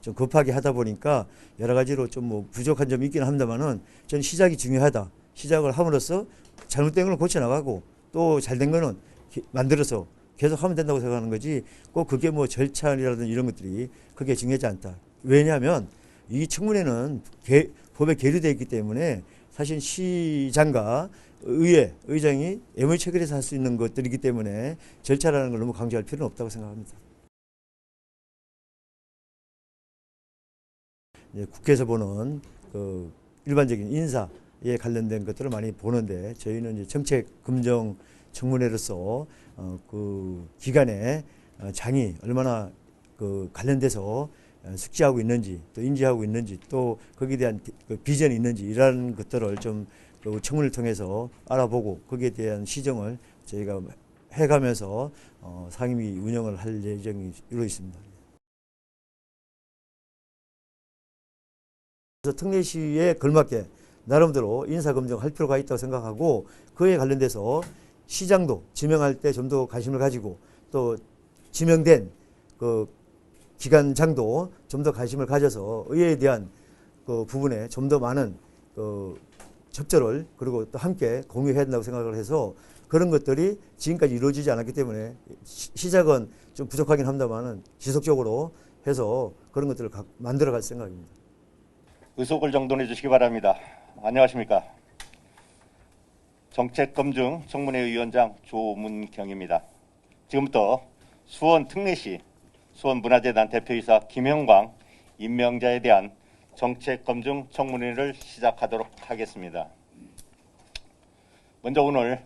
좀 급하게 하다 보니까 여러 가지로 좀 뭐 부족한 점이 있긴 합니다만은 저는 시작이 중요하다. 시작을 함으로써 잘못된 걸 고쳐 나가고 또 잘된 거는 만들어서 계속 하면 된다고 생각하는 거지. 꼭 그게 뭐 절차라든지 이런 것들이 그게 중요하지 않다. 왜냐하면 이 청문회는 법에 계류되어 있기 때문에 사실 시장과 의장이 애무 체결해서 할 수 있는 것들이기 때문에 절차라는 걸 너무 강조할 필요는 없다고 생각합니다. 국회에서 보는 그 일반적인 인사에 관련된 것들을 많이 보는데 저희는 이제 정책 검증 청문회로서 그 기간에 장이 얼마나 그 관련돼서 숙지하고 있는지 또 인지하고 있는지 또 거기에 대한 그 비전이 있는지 이런 것들을 좀 그 청문회를 통해서 알아보고 거기에 대한 시정을 저희가 해가면서 상임위 운영을 할 예정이 이루어 있습니다. 그래서 특례시에 걸맞게 나름대로 인사검증할 필요가 있다고 생각하고 그에 관련돼서 시장도 지명할 때 좀 더 관심을 가지고 또 지명된 그 기관장도 좀 더 관심을 가져서 의회에 대한 그 부분에 좀 더 많은 그 협조를 그리고 또 함께 공유해야 된다고 생각을 해서 그런 것들이 지금까지 이루어지지 않았기 때문에 시작은 좀 부족하긴 합니다만은 지속적으로 해서 그런 것들을 만들어갈 생각입니다. 의석을 정돈해 주시기 바랍니다. 안녕하십니까. 정책검증 청문회 위원장 조문경입니다. 지금부터 수원 특례시 수원문화재단 대표이사 김형광 임명자에 대한 정책검증 청문회를 시작하도록 하겠습니다. 먼저 오늘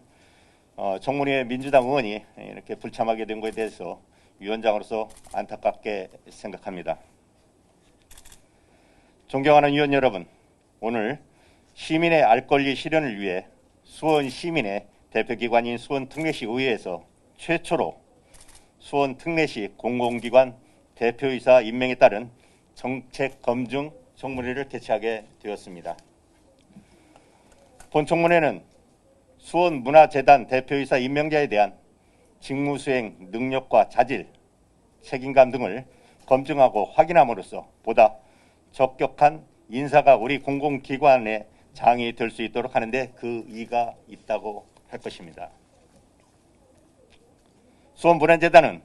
청문회 민주당 의원이 이렇게 불참하게 된 것에 대해서 위원장으로서 안타깝게 생각합니다. 존경하는 위원 여러분, 오늘 시민의 알 권리 실현을 위해 수원 시민의 대표기관인 수원특례시 의회에서 최초로 수원특례시 공공기관 대표이사 임명에 따른 정책검증 청문회를 개최하게 되었습니다. 본 청문회는 수원문화재단 대표이사 임명자에 대한 직무수행 능력과 자질, 책임감 등을 검증하고 확인함으로써 보다 적격한 인사가 우리 공공기관의 장이 될 수 있도록 하는데 그 이가 있다고 할 것입니다. 수원문화재단은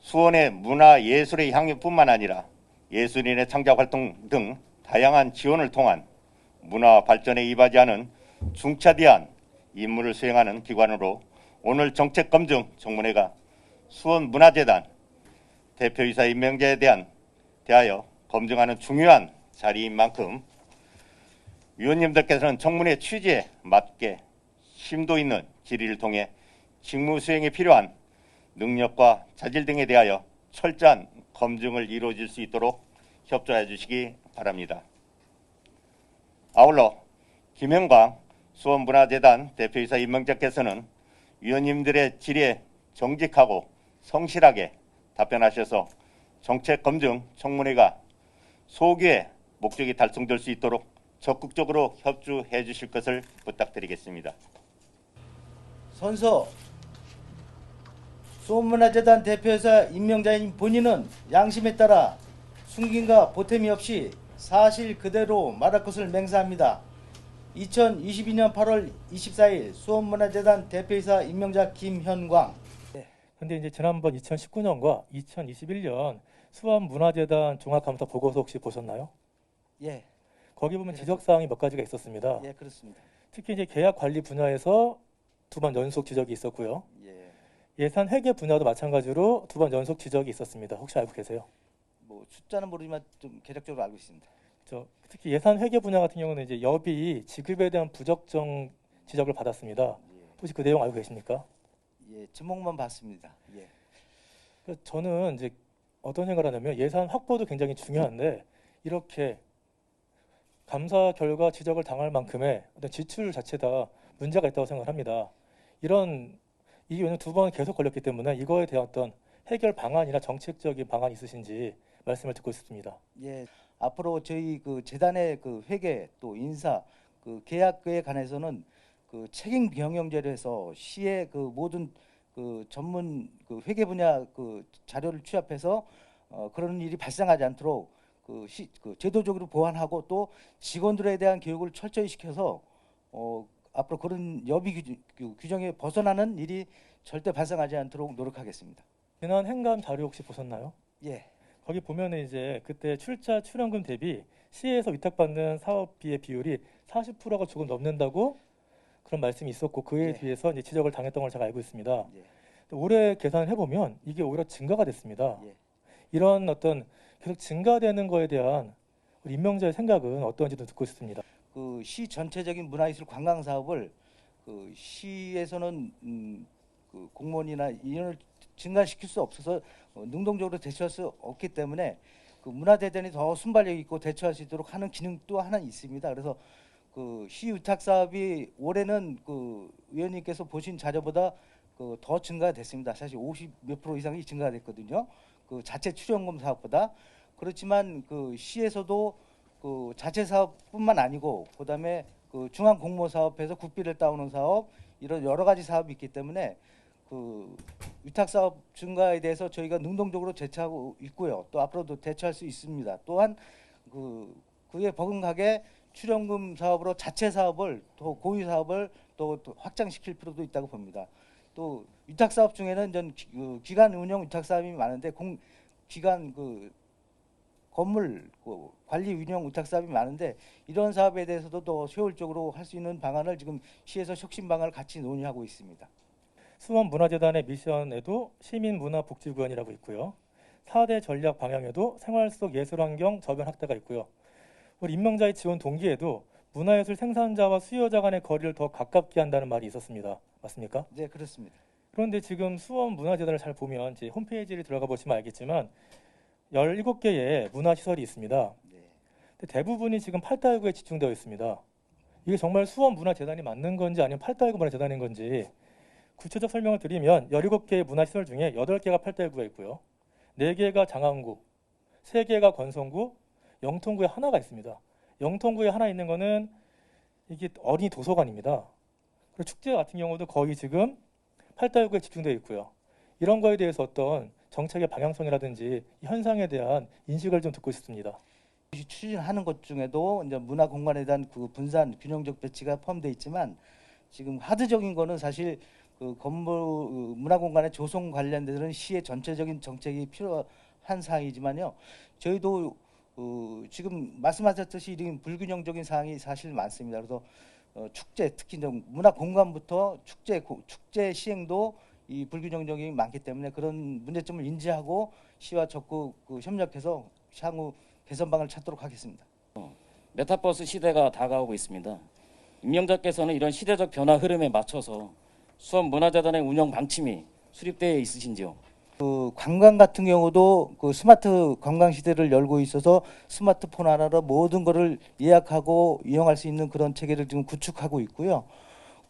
수원의 문화예술의 향유뿐만 아니라 예술인의 창작활동 등 다양한 지원을 통한 문화 발전에 이바지하는 중차대한 임무를 수행하는 기관으로 오늘 정책검증 청문회가 수원문화재단 대표이사 임명자에 대하여 검증하는 중요한 자리인 만큼 위원님들께서는 청문회 취지에 맞게 심도 있는 질의를 통해 직무 수행에 필요한 능력과 자질 등에 대하여 철저한 검증을 이루어질 수 있도록 협조해 주시기 바랍니다. 아울러 김형광 수원문화재단 대표이사 임명자께서는 위원님들의 질의에 정직하고 성실하게 답변하셔서 정책검증 청문회가 소기의 목적이 달성될 수 있도록 적극적으로 협조해 주실 것을 부탁드리겠습니다. 선서 수원문화재단 대표이사 임명자인 본인은 양심에 따라 숨김과 보탬이 없이 사실 그대로 말할 것을 맹세합니다. 2022년 8월 24일 수원문화재단 대표이사 임명자 김현광. 근데 이제 지난번 2019년과 2021년 수원문화재단 종합감사 보고서 혹시 보셨나요? 예. 거기 보면 지적사항이 몇 가지가 있었습니다. 예, 그렇습니다. 특히 이제 계약 관리 분야에서 2번 연속 지적이 있었고요. 예. 예산 회계 분야도 마찬가지로 2번 연속 지적이 있었습니다. 혹시 알고 계세요? 뭐 숫자는 모르지만 좀 개략적으로 알고 있습니다. 특히 예산 회계 분야 같은 경우는 이제 여비 지급에 대한 부적정 지적을 받았습니다. 예. 혹시 그 내용 알고 계십니까? 예, 제목만 봤습니다. 예. 그래서 저는 이제 어떤 생각을 하냐면 예산 확보도 굉장히 중요한데 이렇게 감사 결과 지적을 당할 만큼의 어떤 지출 자체가 문제가 있다고 생각합니다. 이게 왜냐면 2번 계속 걸렸기 때문에 이거에 대한 어떤 해결 방안이나 정책적인 방안이 있으신지 말씀을 듣고 싶습니다. 예. 앞으로 저희 그 재단의 그 회계 또 인사 그 계약에 관해서는 그 책임 경영제로 해서 시의 그 모든 그 전문 그 회계 분야 그 자료를 취합해서 그런 일이 발생하지 않도록 그 제도적으로 보완하고 또 직원들에 대한 교육을 철저히 시켜서 앞으로 그런 규정에 벗어나는 일이 절대 발생하지 않도록 노력하겠습니다. 지난 행감 자료 혹시 보셨나요? 예. 거기 보면은 이제 그때 출자 출연금 대비 시에서 위탁받는 사업비의 비율이 40%가 조금 넘는다고 그런 말씀이 있었고 그에 예. 비해서 이제 지적을 당했던 걸 제가 알고 있습니다. 예. 올해 계산을 해보면 이게 오히려 증가가 됐습니다. 예. 이런 어떤 계속 증가되는 거에 대한 우리 임명자의 생각은 어떤지도 듣고 싶습니다. 그 시 전체적인 문화예술 관광 사업을 그 시에서는 그 공무원이나 인원을 증가시킬 수 없어서 능동적으로 대처할 수 없기 때문에 그 문화대전이 더 순발력 있고 대처할 수 있도록 하는 기능도 하나 있습니다. 그래서 그 시 위탁 사업이 올해는 그 위원님께서 보신 자료보다 그 더 증가가 됐습니다. 사실 50 몇 프로 이상이 증가가 됐거든요. 그 자체 출연금 사업보다. 그렇지만 그 시에서도 그 자체 사업뿐만 아니고 그다음에 그 중앙 공모 사업에서 국비를 따오는 사업 이런 여러 가지 사업이 있기 때문에 그 위탁 사업 증가에 대해서 저희가 능동적으로 대처하고 있고요. 또 앞으로도 대처할 수 있습니다. 또한 그에 버금가게 출연금 사업으로 자체 사업을 또 고유 사업을 또 확장시킬 필요도 있다고 봅니다. 또 위탁 사업 중에는 그 기간 운영 위탁 사업이 많은데 기간 그 건물 그 관리 운영 위탁 사업이 많은데 이런 사업에 대해서도 더 효율적으로 할 수 있는 방안을 지금 시에서 혁신 방안을 같이 논의하고 있습니다. 수원문화재단의 미션에도 시민문화복지구현이라고 있고요. 4대 전략 방향에도 생활 속 예술환경 저변 확대가 있고요. 우리 임명자의 지원 동기에도 문화예술 생산자와 수요자 간의 거리를 더 가깝게 한다는 말이 있었습니다. 맞습니까? 네, 그렇습니다. 그런데 지금 수원문화재단을 잘 보면 이제 홈페이지를 들어가 보시면 알겠지만 17개의 문화시설이 있습니다. 네. 근데 대부분이 지금 8.19에 집중되어 있습니다. 이게 정말 수원문화재단이 맞는 건지 아니면 8.19 문화재단인 건지 구체적 설명을 드리면 17개의 문화시설 중에 8개가 8.19에 있고요. 4개가 장안구, 3개가 건성구, 영통구에 하나가 있습니다. 영통구에 하나 있는 거는 이게 어린이 도서관입니다. 그리고 축제 같은 경우도 거의 지금 8.19에 집중되어 있고요. 이런 거에 대해서 어떤 정책의 방향성이라든지 이 현상에 대한 인식을 좀 듣고 싶습니다. 추진하는 것 중에도 이제 문화 공간에 대한 그 분산 균형적 배치가 포함되어 있지만 지금 하드적인 거는 사실 그 건물 문화 공간의 조성 관련된 시의 전체적인 정책이 필요한 사항이지만요. 저희도 지금 말씀하셨듯이 이런 불균형적인 사항이 사실 많습니다. 그래서 축제 특히 좀 문화 공간부터 축제 시행도 이 불균형적이 많기 때문에 그런 문제점을 인지하고 시와 적극 협력해서 향후 개선방을 찾도록 하겠습니다. 메타버스 시대가 다가오고 있습니다. 임명자께서는 이런 시대적 변화 흐름에 맞춰서 수원문화재단의 운영 방침이 수립되어 있으신지요? 그 관광 같은 경우도 그 스마트 관광 시대를 열고 있어서 스마트폰 하나로 모든 것을 예약하고 이용할 수 있는 그런 체계를 지금 구축하고 있고요.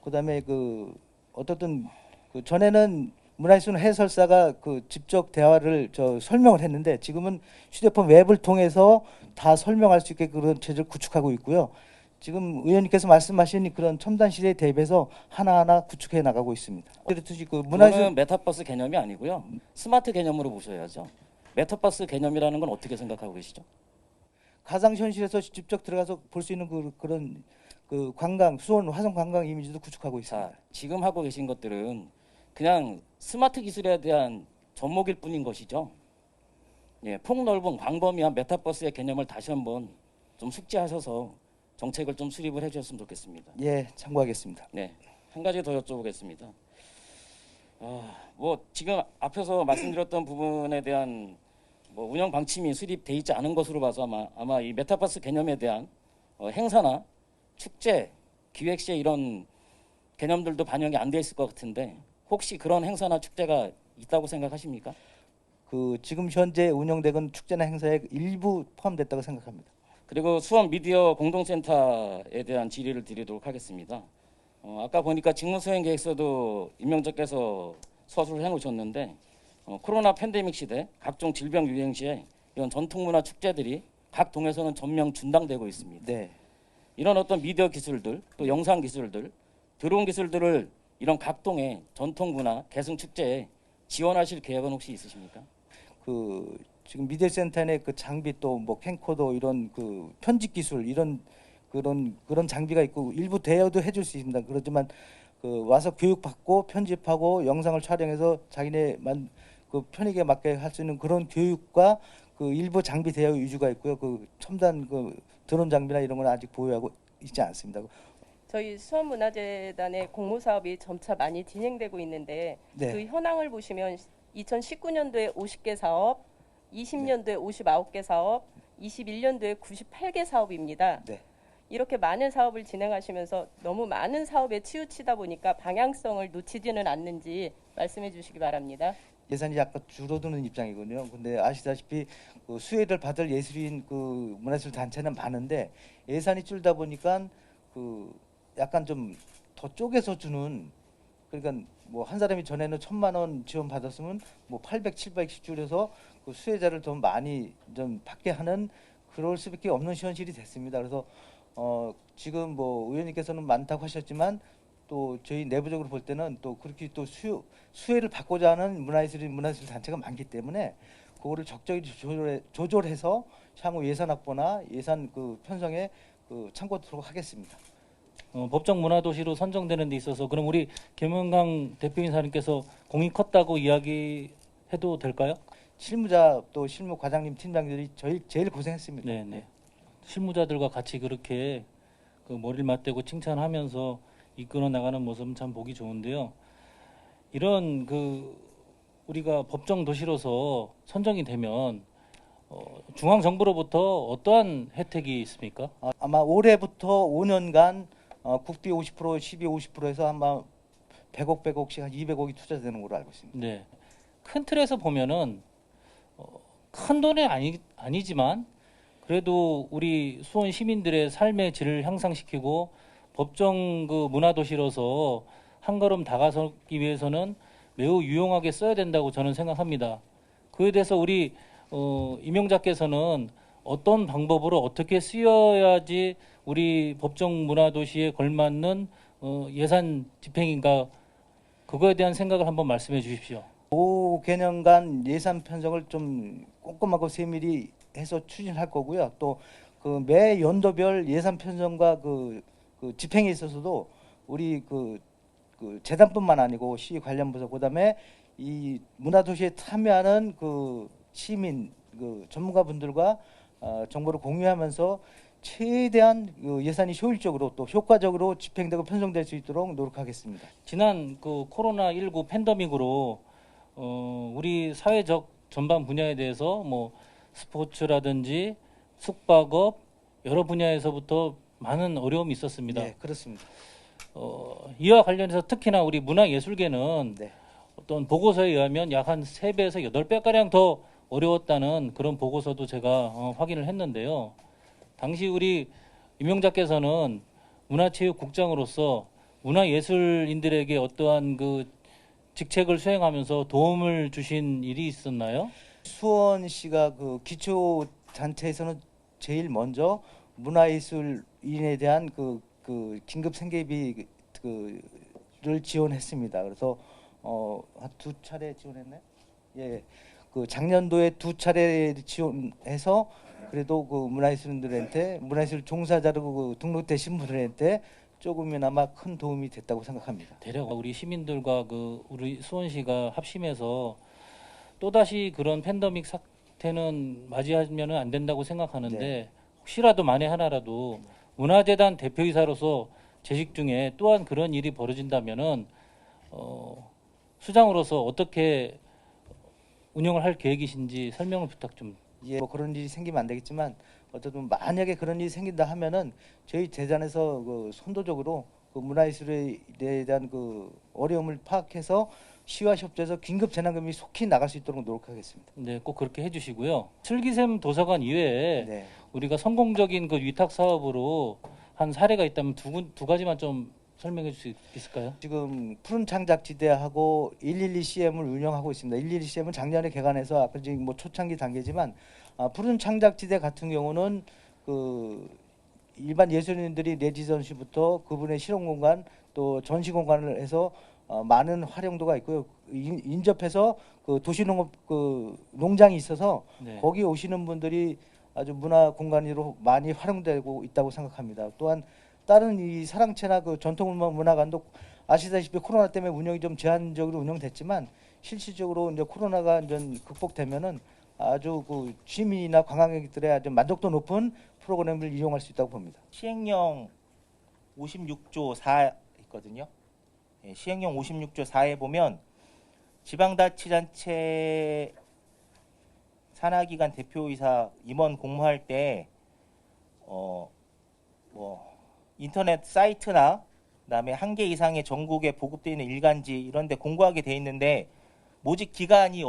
그다음에 그 어떻든 그 전에는 문화예술 해설사가 그 직접 대화를 설명을 했는데 지금은 휴대폰 웹을 통해서 다 설명할 수 있게 그런 체제를 구축하고 있고요. 지금 의원님께서 말씀하신 그런 첨단 시대에 대비해서 하나하나 구축해 나가고 있습니다. 그렇듯이 그 그거는 메타버스 개념이 아니고요. 스마트 개념으로 보셔야죠. 메타버스 개념이라는 건 어떻게 생각하고 계시죠? 가상현실에서 직접 들어가서 볼 수 있는 그런 그 관광 수원 화성 관광 이미지도 구축하고 있습니다. 자, 지금 하고 계신 것들은 그냥 스마트 기술에 대한 접목일 뿐인 것이죠. 예, 폭넓은 광범위한 메타버스의 개념을 다시 한번 좀 숙지하셔서 정책을 좀 수립을 해주셨으면 좋겠습니다. 예, 참고하겠습니다. 네, 한 가지 더 여쭤보겠습니다. 뭐 지금 앞에서 말씀드렸던 부분에 대한 뭐 운영 방침이 수립돼 있지 않은 것으로 봐서 아마 이 메타버스 개념에 대한 행사나 축제, 기획 시에 이런 개념들도 반영이 안 돼 있을 것 같은데 혹시 그런 행사나 축제가 있다고 생각하십니까? 그 지금 현재 운영되는 축제나 행사에 일부 포함됐다고 생각합니다. 그리고 수원 미디어 공동센터에 대한 질의를 드리도록 하겠습니다. 아까 보니까 직무수행 계획서도 임명자께서 서술을 해놓으셨는데 코로나 팬데믹 시대 각종 질병 유행 시에 이런 전통문화 축제들이 각 동에서는 전면 중단되고 있습니다. 네. 이런 어떤 미디어 기술들 또 영상 기술들 드론 기술들을 이런 각 동의 전통문화 개성 축제에 지원하실 계획은 혹시 있으십니까? 그 지금 미디어센터 내 그 장비 또 뭐 캠코더 이런 그 편집 기술 이런 그런 장비가 있고 일부 대여도 해줄 수 있습니다. 그렇지만 그 와서 교육받고 편집하고 영상을 촬영해서 자기네만 그 편익에 맞게 할 수 있는 그런 교육과 그 일부 장비 대여 위주가 있고요. 그 첨단 그 드론 장비나 이런 건 아직 보유하고 있지 않습니다. 저희 수원문화재단의 공모 사업이 점차 많이 진행되고 있는데 네. 그 현황을 보시면 2019년도에 50개 사업, 20년도에 59개 사업, 21년도에 98개 사업입니다. 네. 이렇게 많은 사업을 진행하시면서 너무 많은 사업에 치우치다 보니까 방향성을 놓치지는 않는지 말씀해 주시기 바랍니다. 예산이 약간 줄어드는 입장이거든요. 근데 아시다시피 그 수혜를 받을 예술인 그 문화예술 단체는 많은데 예산이 줄다 보니까 그 약간 좀 더 쪼개서 주는, 그러니까 뭐 한 사람이 전에는 1,000만 원 지원 받았으면 뭐 800, 700씩 줄여서 그 수혜자를 더 많이 좀 받게 하는 그럴 수밖에 없는 현실이 됐습니다. 그래서 지금 뭐 의원님께서는 많다고 하셨지만 또 저희 내부적으로 볼 때는 또 그렇게 또 수혜를 받고자 하는 문화예술 단체가 많기 때문에 그거를 적절히 조절해서 향후 예산 확보나 예산 그 편성에 그 참고토록 하겠습니다. 법정 문화도시로 선정되는 데 있어서 그럼 우리 김은강 대표이사님께서 공이 컸다고 이야기해도 될까요? 실무자 또 실무 과장님 팀장들이 제일 고생했습니다. 네, 네. 실무자들과 같이 그렇게 그 머리를 맞대고 칭찬하면서 이끌어 나가는 모습은 참 보기 좋은데요. 이런 그 우리가 법정 도시로서 선정이 되면 중앙 정부로부터 어떠한 혜택이 있습니까? 아마 올해부터 5년간 국비 50%, 시비 50%에서 아마 100억씩 한 200억이 투자되는 걸로 알고 있습니다. 네. 큰 틀에서 보면은 큰 돈은 아니지만 그래도 우리 수원 시민들의 삶의 질을 향상시키고 법정 그 문화도시로서 한 걸음 다가서기 위해서는 매우 유용하게 써야 된다고 저는 생각합니다. 그에 대해서 우리 임용자께서는 어떤 방법으로 어떻게 쓰여야지 우리 법정 문화도시에 걸맞는 예산 집행인가, 그거에 대한 생각을 한번 말씀해 주십시오. 5개년간 예산 편성을 좀 꼼꼼하고 세밀히 해서 추진할 거고요. 또 그 매 연도별 예산 편성과 그 집행에 있어서도 우리 그 재단뿐만 아니고 시 관련 부서, 그다음에 이 문화도시에 참여하는 그 시민 그 전문가분들과 정보를 공유하면서 최대한 그 예산이 효율적으로 또 효과적으로 집행되고 편성될 수 있도록 노력하겠습니다. 지난 그 코로나19 팬데믹으로 우리 사회적 전반 분야에 대해서 뭐 스포츠라든지 숙박업 여러 분야에서부터 많은 어려움이 있었습니다. 네, 그렇습니다. 이와 관련해서 특히나 우리 문화예술계는 네. 어떤 보고서에 의하면 약 한 3배에서 8배가량 더 어려웠다는 그런 보고서도 제가 확인을 했는데요. 당시 우리 임용자께서는 문화체육국장으로서 문화예술인들에게 어떠한 그 직책을 수행하면서 도움을 주신 일이 있었나요? 수원시가 그 기초 단체에서는 제일 먼저 문화예술인에 대한 그 긴급 생계비 그를 지원했습니다. 그래서 한 2차례 지원했네. 예, 그 작년도에 2차례 지원해서 그래도 그 문화예술인들한테 문화예술 종사자로 그 등록되신 분들한테 조금이나마 큰 도움이 됐다고 생각합니다. 대략 우리 시민들과 그 우리 수원시가 합심해서 또다시 그런 팬데믹 사태는 맞이하면은 안 된다고 생각하는데 네. 혹시라도 만에 하나라도 문화재단 대표이사로서 재직 중에 또한 그런 일이 벌어진다면은 수장으로서 어떻게 운영을 할 계획이신지 설명을 부탁 좀. 예, 뭐 그런 일이 생기면 안 되겠지만 어쨌든 만약에 그런 일이 생긴다 하면은 저희 재단에서 그 선도적으로 그 문화예술에 대한 그 어려움을 파악해서 시와 협조해서 긴급 재난금이 속히 나갈 수 있도록 노력하겠습니다. 네, 꼭 그렇게 해주시고요. 슬기샘 도서관 이외에 네. 우리가 성공적인 그 위탁 사업으로 한 사례가 있다면 두 가지만 좀 설명해 줄 수 있을까요? 지금 푸른 창작지대하고 112CM을 운영하고 있습니다. 112CM은 작년에 개관해서 아까 지금 뭐 초창기 단계지만 푸른 창작지대 같은 경우는 그 일반 예술인들이 레지던시부터 그분의 실험 공간 또 전시 공간을 해서 많은 활용도가 있고요. 인접해서 그 도시농업 그 농장이 있어서 네. 거기 오시는 분들이 아주 문화 공간으로 많이 활용되고 있다고 생각합니다. 또한 다른 이 사랑채나 그 전통 문화관도 아시다시피 코로나 때문에 운영이 좀 제한적으로 운영됐지만 실질적으로 이제 코로나가 이제 극복되면은 아주 그 시민이나 관광객들의 아주 만족도 높은 프로그램을 이용할 수 있다고 봅니다. 시행령 56조 4 있거든요. 예, 시행령 56조 4에 보면 지방자치단체 산하기관 대표이사 임원 공모할 때 인터넷 사이트나 그다음에 한 개 이상의 전국에 보급되어 있는 일간지 이런 데 공고하게 돼 있는데 모집 기간이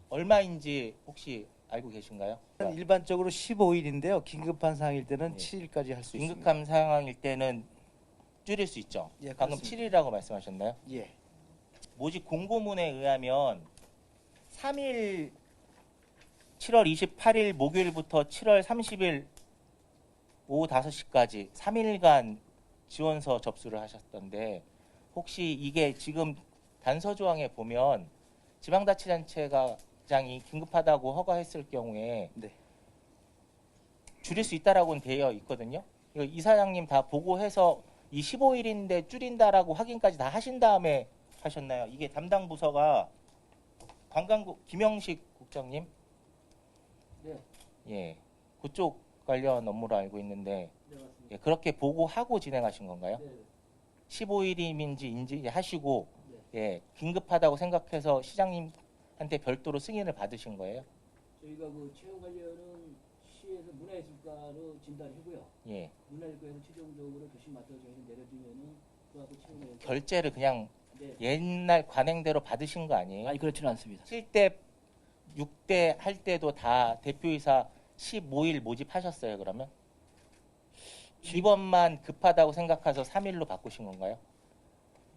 얼마인지 혹시 알고 계신가요? 일반적으로 15일인데요. 긴급한 상황일 때는 네. 7일까지 할 수 있습니다. 긴급한 상황일 때는 줄일 수 있죠. 예, 방금 그렇습니다. 7일이라고 말씀하셨나요? 예. 모집 공고문에 의하면 3일 7월 28일 목요일부터 7월 30일 오후 5시까지 3일간 지원서 접수를 하셨던데 혹시 이게 지금 단서 조항에 보면 지방자치단체장이 긴급하다고 허가했을 경우에 네. 줄일 수 있다라고는 되어 있거든요. 이거 이사장님 다 보고해서 이 15일인데 줄인다라고 확인까지 다 하신 다음에 하셨나요? 이게 담당 부서가 관광국 김영식 국장님? 네. 예, 그쪽 관련 업무로 알고 있는데 예, 그렇게 보고하고 진행하신 건가요? 15일임인지 인지 하시고 예, 긴급하다고 생각해서 시장님한테 별도로 승인을 받으신 거예요? 저희가 그 채용 관련은 시에서 문화예술가로 진단하고요. 예, 문화예술가에서 최종적으로 교신 맡아서 저희는 내려주면은 그하고 채용을 결제를 그냥 네. 옛날 관행대로 받으신 거 아니에요? 아니 그렇지는 않습니다. 7대, 6대 할 때도 다 대표이사 15일 모집하셨어요, 그러면? 이번만 급하다고 생각해서 3일로 바꾸신 건가요?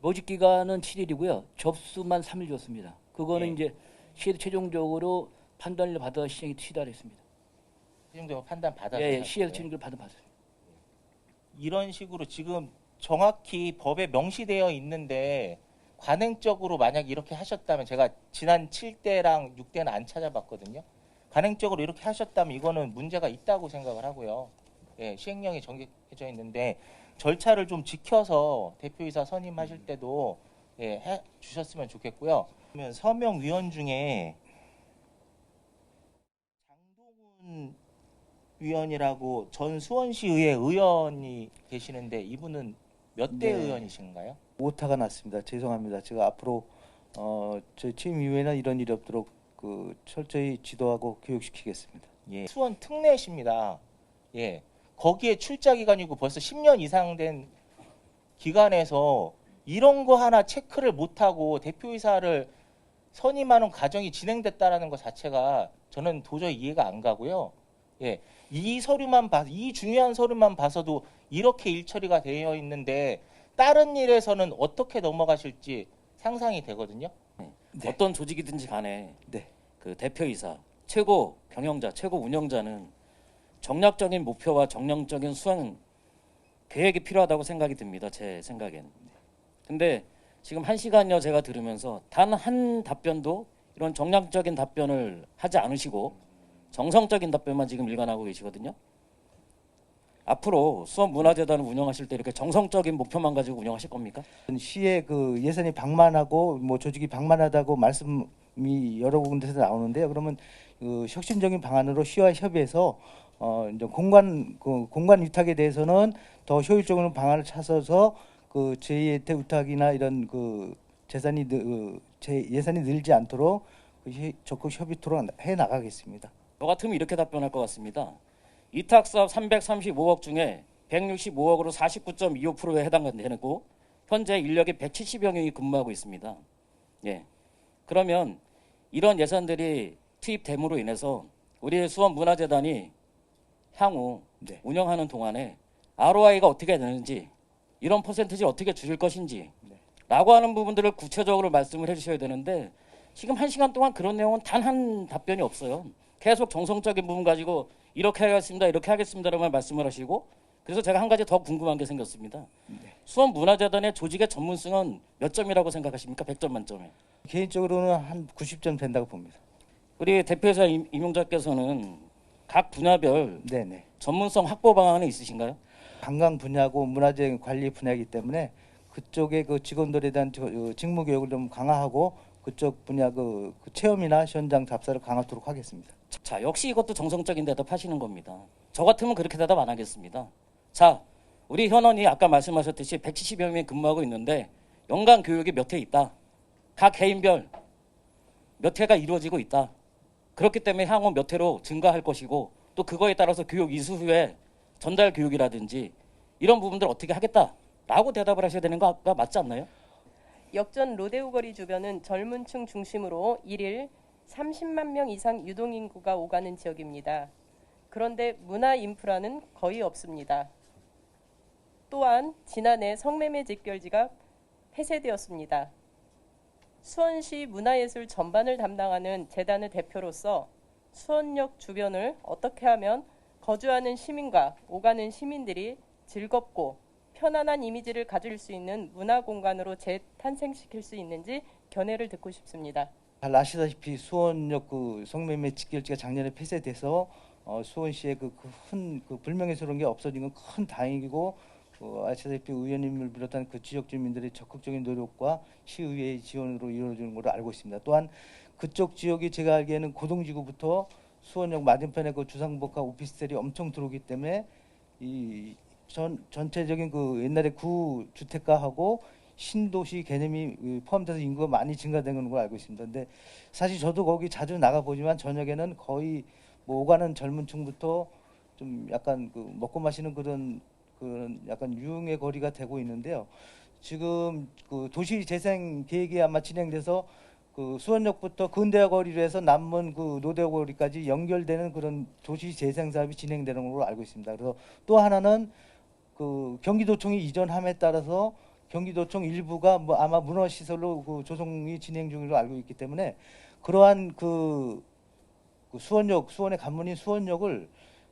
모집 기간은 7일이고요. 접수만 3일 줬습니다. 그거는 예. 이제 시에서 최종적으로 판단을 받아 시행이 취달했습니다. 최종적으로 판단 받아서 예, 하셨어요? 시에서 최종적으로 받았습니다. 이런 식으로 지금 정확히 법에 명시되어 있는데 관행적으로 만약 이렇게 하셨다면 제가 지난 7대랑 6대는 안 찾아봤거든요. 관행적으로 이렇게 하셨다면 이거는 문제가 있다고 생각을 하고요. 예, 시행령이 정해져 있는데 절차를 좀 지켜서 대표이사 선임하실 때도 예, 해 주셨으면 좋겠고요. 그러면 서명 위원 중에 장동훈 위원이라고 전 수원시의회 의원이 계시는데 이분은 몇 대 네. 의원이신가요? 오타가 났습니다. 죄송합니다. 제가 앞으로 저희 취임 이후에는 이런 일이 없도록 그 철저히 지도하고 교육시키겠습니다. 예. 수원 특례시입니다. 예. 거기에 출자 기간이고 벌써 10년 이상 된 기간에서 이런 거 하나 체크를 못하고 대표이사를 선임하는 과정이 진행됐다라는 것 자체가 저는 도저히 이해가 안 가고요. 예. 이 서류만 봐, 이 중요한 서류만 봐서도 이렇게 일처리가 되어 있는데 다른 일에서는 어떻게 넘어가실지 상상이 되거든요. 네. 어떤 조직이든지 간에 네. 그 대표이사, 최고 경영자, 최고 운영자는 정략적인 목표와 정량적인 수행 계획이 필요하다고 생각이 듭니다. 제 생각에는. 근데 지금 1시간여 제가 들으면서 단 한 답변도 이런 정량적인 답변을 하지 않으시고 정성적인 답변만 지금 일관하고 계시거든요. 앞으로 수원문화재단을 운영하실 때 이렇게 정성적인 목표만 가지고 운영하실 겁니까? 시의 그 예산이 방만하고 뭐 조직이 방만하다고 말씀이 여러 군데서 나오는데요. 그러면 그 혁신적인 방안으로 시와 협의해서 이제 공간 위탁에 대해서는 더 효율적인 방안을 찾아서 그 제2의 위탁이나 이런 그 예산이 늘지 않도록 적극 협의토록 해 나가겠습니다. 저 같으면 이렇게 답변할 것 같습니다. 이탁 사업 335억 중에 165억으로 49.25%에 해당되고 현재 인력이 170여 명이 근무하고 있습니다. 예. 그러면 이런 예산들이 투입됨으로 인해서 우리 수원문화재단이 향후 네. 운영하는 동안에 ROI가 어떻게 되는지 이런 퍼센티지를 어떻게 줄일 것인지 라고 하는 부분들을 구체적으로 말씀을 해주셔야 되는데 지금 1시간 동안 그런 내용은 단 한 답변이 없어요. 계속 정성적인 부분 가지고 이렇게 하겠습니다, 이렇게 하겠습니다라고 말씀을 하시고 그래서 제가 한 가지 더 궁금한 게 생겼습니다. 네. 수원문화재단의 조직의 전문성은 몇 점이라고 생각하십니까? 100점 만점에. 개인적으로는 한 90점 된다고 봅니다. 우리 대표이사 임용자께서는 각 분야별 네네. 전문성 확보 방안은 있으신가요? 관광 분야고 문화재 관리 분야이기 때문에 그쪽의 그 직원들에 대한 직무 교육을 좀 강화하고 그쪽 분야 그 체험이나 현장 답사를 강화하도록 하겠습니다. 자, 역시 이것도 정성적인 대답하시는 겁니다. 저 같으면 그렇게 대답 안 하겠습니다. 자, 우리 현원이 아까 말씀하셨듯이 170여 명이 근무하고 있는데 연간 교육이 몇 회 있다. 각 개인별 몇 회가 이루어지고 있다. 그렇기 때문에 향후 몇 회로 증가할 것이고 또 그거에 따라서 교육 이수 후에 전달 교육이라든지 이런 부분들 어떻게 하겠다라고 대답을 하셔야 되는 거가 맞지 않나요? 역전 로데오 거리 주변은 젊은 층 중심으로 일일 30만 명 이상 유동인구가 오가는 지역입니다. 그런데 문화 인프라는 거의 없습니다. 또한 지난해 성매매 직결지가 폐쇄되었습니다. 수원시 문화예술 전반을 담당하는 재단의 대표로서 수원역 주변을 어떻게 하면 거주하는 시민과 오가는 시민들이 즐겁고 편안한 이미지를 가질 수 있는 문화 공간으로 재탄생시킬 수 있는지 견해를 듣고 싶습니다. 잘 아시다시피 수원역 그 성매매 직결지가 작년에 폐쇄돼서 수원시의 큰 불명예스러운 게 없어진 건 큰 다행이고 아시다시피 의원님을 비롯한 그 지역 주민들의 적극적인 노력과 시의회의 지원으로 이루어지는 걸로 알고 있습니다. 또한 그쪽 지역이 제가 알기에는 고동지구부터 수원역 맞은편에 그 주상복합 오피스텔이 엄청 들어오기 때문에 이 전체적인 그 옛날에 구주택가하고 신도시 개념이 포함돼서 인구가 많이 증가된 걸로 알고 있습니다. 근데 사실 저도 거기 자주 나가 보지만 저녁에는 거의 뭐 오가는 젊은층부터 좀 약간 그 먹고 마시는 그런 약간 유흥의 거리가 되고 있는데요. 지금 그 도시 재생 계획이 아마 진행돼서 그 수원역부터 근대화 거리로 해서 남문 그 노대호 거리까지 연결되는 그런 도시 재생 사업이 진행되는 걸로 알고 있습니다. 그래서 또 하나는 그 경기도청이 이전함에 따라서 경기도청 일부가 뭐 아마 문화시설로 그 조성이 진행 중으로 알고 있기 때문에 그러한 그 수원역, 수원의 관문인 수원역을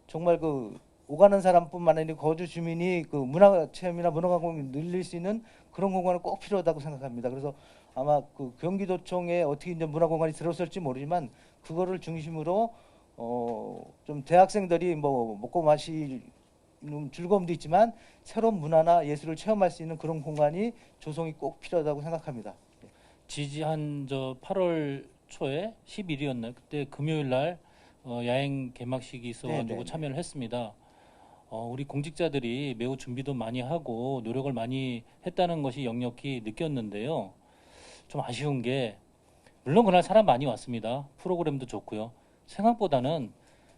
정말 그 오가는 사람뿐만 아니라 거주 주민이 그 문화 체험이나 문화 관광을 늘릴 수 있는 그런 공간은 꼭 필요하다고 생각합니다. 그래서 아마 그 경기도청에 어떻게 이제 문화 공간이 들어설지 모르지만 그거를 중심으로 좀 대학생들이 뭐 먹고 마시는 즐거움도 있지만 새로운 문화나 예술을 체험할 수 있는 그런 공간이 조성이 꼭 필요하다고 생각합니다. 지지한 8월 초에 10일이었나요? 그때 금요일 날 야행 개막식이 있어가지고 네네네. 참여를 했습니다. 우리 공직자들이 매우 준비도 많이 하고 노력을 많이 했다는 것이 역력히 느꼈는데요. 좀 아쉬운 게 물론 그날 사람 많이 왔습니다. 프로그램도 좋고요. 생각보다는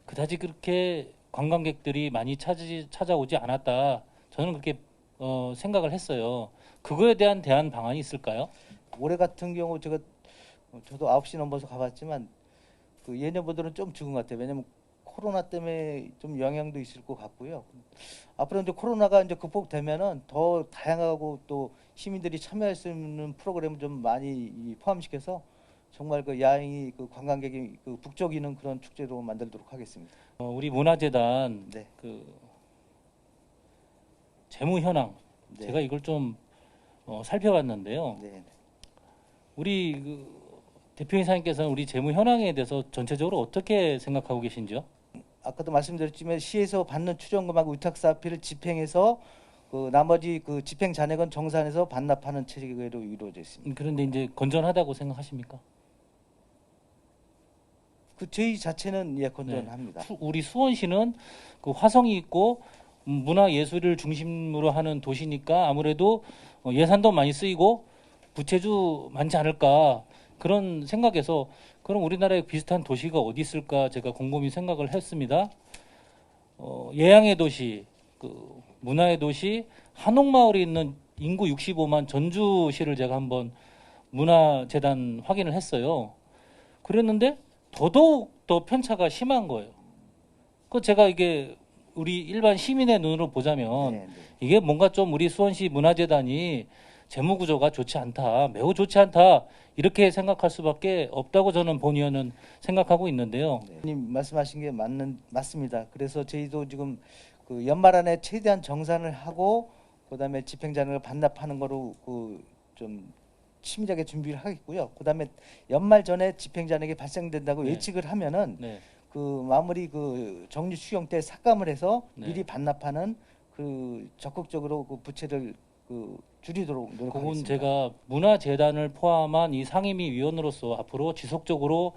그다지 그렇게 관광객들이 많이 찾아오지 않았다. 저는 그렇게 생각을 했어요. 그거에 대한 대안 방안이 있을까요? 올해 같은 경우 저도 9시 넘어서 가봤지만 그 예년보다는 좀 적은 것 같아요. 왜냐면 코로나 때문에 좀 영향도 있을 것 같고요. 앞으로 이제 코로나가 이제 극복되면은 더 다양하고 또 시민들이 참여할 수 있는 프로그램을 좀 많이 포함시켜서 정말 그 야행이 그 관광객이 그 북적이는 그런 축제로 만들도록 하겠습니다. 우리 문화재단 네. 그 재무 현황 네. 제가 이걸 좀 살펴봤는데요. 네. 우리 그 대표이사님께서는 우리 재무 현황에 대해서 전체적으로 어떻게 생각하고 계신지요? 아까도 말씀드렸지만 시에서 받는 추정금하고 위탁사피를 집행해서 그 나머지 그 집행 잔액은 정산해서 반납하는 체계로 이루어져 있습니다. 그런데 이제 건전하다고 생각하십니까? 그 저희 자체는 예 건전합니다. 우리 수원시는 그 화성이 있고 문화 예술을 중심으로 하는 도시니까 아무래도 예산도 많이 쓰이고 부채주 많지 않을까 그런 생각에서 그럼 우리나라에 비슷한 도시가 어디 있을까 제가 곰곰이 생각을 했습니다. 예양의 도시, 그 문화의 도시 한옥마을에 있는 인구 65만 전주시를 제가 한번 문화재단 확인을 했어요. 그랬는데 더더욱 더 편차가 심한 거예요. 그 제가 이게 우리 일반 시민의 눈으로 보자면 네. 이게 뭔가 좀 우리 수원시 문화재단이 재무 구조가 좋지 않다, 매우 좋지 않다 이렇게 생각할 수밖에 없다고 저는 본의원은 생각하고 있는데요. 님 말씀하신 게 맞습니다. 그래서 저희도 지금 그 연말 안에 최대한 정산을 하고 그다음에 집행자를 반납하는 거로 좀 치밀하게 준비를 하겠고요. 그다음에 연말 전에 집행자에게 발생된다고 네. 예측을 하면은 네. 그 마무리 그 정리 추경 때 삭감을 해서 네. 미리 반납하는 그 적극적으로 그 부채를 그 줄이도록 그건 노력하겠습니다. 제가 문화재단을 포함한 이 상임위 위원으로서 앞으로 지속적으로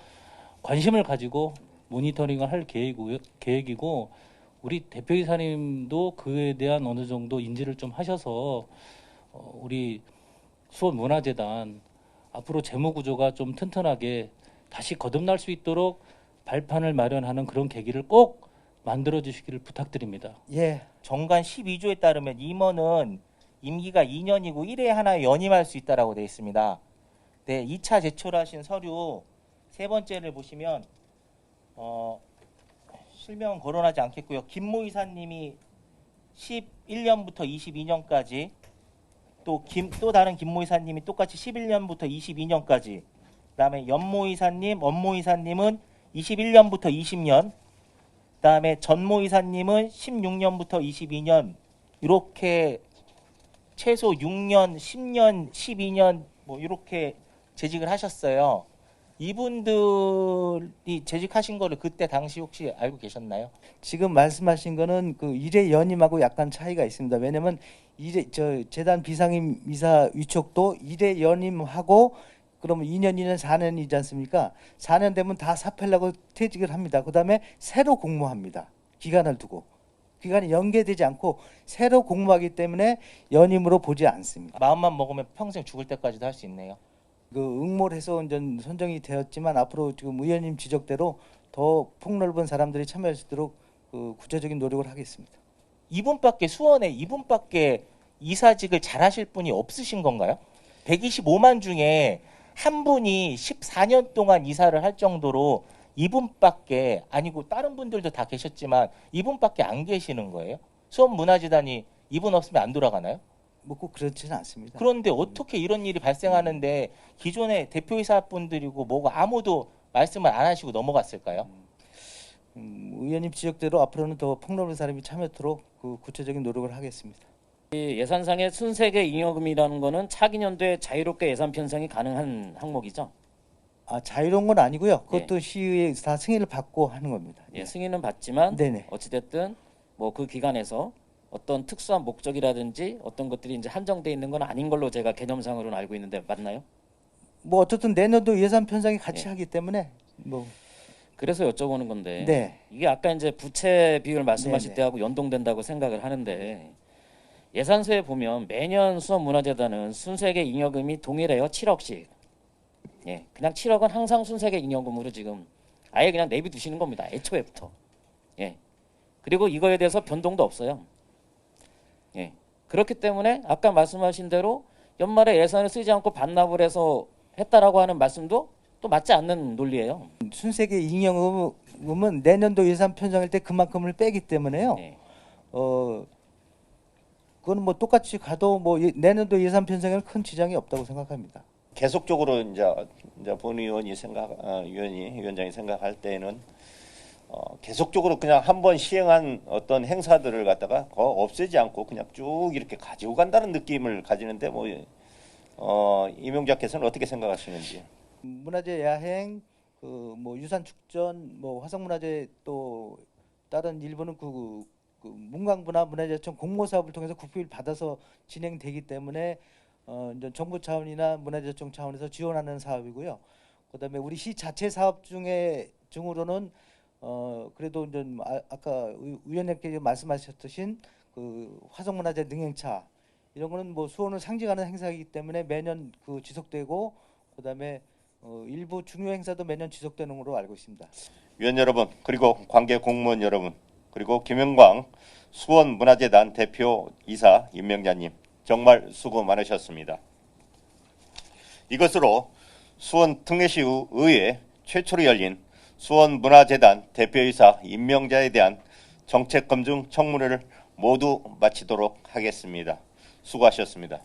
관심을 가지고 모니터링을 할 계획이고 우리 대표이사님도 그에 대한 어느 정도 인지를 좀 하셔서 우리 수원문화재단 앞으로 재무 구조가 좀 튼튼하게 다시 거듭날 수 있도록 발판을 마련하는 그런 계기를 꼭 만들어 주시기를 부탁드립니다. 예. 정관 12조에 따르면 임원은 임기가 2년이고 1회 하나에 연임할 수 있다라고 되어 있습니다. 네, 2차 제출하신 서류 세 번째를 보시면 실명은 거론하지 않겠고요. 김모 이사님이 11년부터 22년까지 또 다른 김모 이사님이 똑같이 11년부터 22년까지 그다음에 연모 이사님, 원모 이사님은 21년부터 20년 그다음에 전모 이사님은 16년부터 22년 이렇게 최소 6년, 10년, 12년 뭐 이렇게 재직을 하셨어요. 이분들이 재직하신 거를 그때 당시 혹시 알고 계셨나요? 지금 말씀하신 거는 그 일회 연임하고 약간 차이가 있습니다. 왜냐면 재단 비상임 이사 위촉도 일회 연임하고 그러면 2년, 2년, 4년이지 않습니까? 4년 되면 다 사표하려고 퇴직을 합니다. 그다음에 새로 공모합니다. 기간을 두고. 기간이 연계되지 않고 새로 공모하기 때문에 연임으로 보지 않습니다. 마음만 먹으면 평생 죽을 때까지도 할 수 있네요. 그 응모해서 이제 선정이 되었지만 앞으로 지금 의원님 지적대로 더 폭넓은 사람들이 참여할 수 있도록 그 구체적인 노력을 하겠습니다. 수원에 이분밖에 이사직을 잘하실 분이 없으신 건가요? 125만 중에 한 분이 14년 동안 이사를 할 정도로 이분밖에 아니고 다른 분들도 다 계셨지만 이분밖에 안 계시는 거예요? 수원문화재단이 이분 없으면 안 돌아가나요? 뭐 꼭 그렇지는 않습니다. 그런데 어떻게 이런 일이 발생하는데 기존의 대표이사분들이고 뭐고 아무도 말씀을 안 하시고 넘어갔을까요? 의원님 지적대로 앞으로는 더 폭넓은 사람이 참여토록 그 구체적인 노력을 하겠습니다. 이 예산상의 순세계 잉여금이라는 거는 차기 년도에 자유롭게 예산 편성이 가능한 항목이죠. 자유로운 건 아니고요. 그것도 시의회 다 승인을 받고 하는 겁니다. 예, 승인은 받지만 네네. 어찌됐든 뭐 그 기간에서 어떤 특수한 목적이라든지 어떤 것들이 이제 한정돼 있는 건 아닌 걸로 제가 개념상으로는 알고 있는데 맞나요? 뭐 어쨌든 내년도 예산 편성이 같이 예. 하기 때문에 뭐 그래서 여쭤보는 건데 네. 이게 아까 이제 부채 비율 말씀하실 네네. 때하고 연동된다고 생각을 하는데 예산서에 보면 매년 수원문화재단은 순세계 잉여금이 동일해요. 7억씩. 예, 그냥 7억은 항상 순세계 잉여금으로 지금 아예 그냥 내비두시는 겁니다. 애초에부터. 예. 그리고 이거에 대해서 변동도 없어요. 예. 그렇기 때문에 아까 말씀하신 대로 연말에 예산을 쓰지 않고 반납을 해서 했다라고 하는 말씀도 또 맞지 않는 논리예요. 순세계 잉여금은 내년도 예산 편성할 때 그만큼을 빼기 때문에요. 예. 그건 뭐 똑같이 가도 뭐 내년도 예산 편성에는 큰 지장이 없다고 생각합니다. 계속적으로 이제 본 위원장이 생각할 때는 계속적으로 그냥 한번 시행한 어떤 행사들을 갖다가 없애지 않고 그냥 쭉 이렇게 가지고 간다는 느낌을 가지는데 이명자께서는 어떻게 생각하시는지? 문화재 야행, 그 뭐 유산 축전, 뭐 화성문화재 또 다른 일부는 그 문광부나 문화재청 공모 사업을 통해서 국비를 받아서 진행되기 때문에 이제 정부 차원이나 문화재청 차원에서 지원하는 사업이고요. 그다음에 우리 시 자체 사업 중으로는 그래도 이제 아까 위원님께서 말씀하셨듯이 그 화성문화재 능행차 이런 거는 뭐 수원을 상징하는 행사이기 때문에 매년 그 지속되고 그다음에 일부 중요 행사도 매년 지속되는 걸로 알고 있습니다. 위원 여러분, 그리고 관계 공무원 여러분, 그리고 김영광 수원문화재단 대표이사 임명자님 정말 수고 많으셨습니다. 이것으로 수원 특례시 의회 최초로 열린 수원문화재단 대표이사 임명자에 대한 정책검증 청문회를 모두 마치도록 하겠습니다. 수고하셨습니다.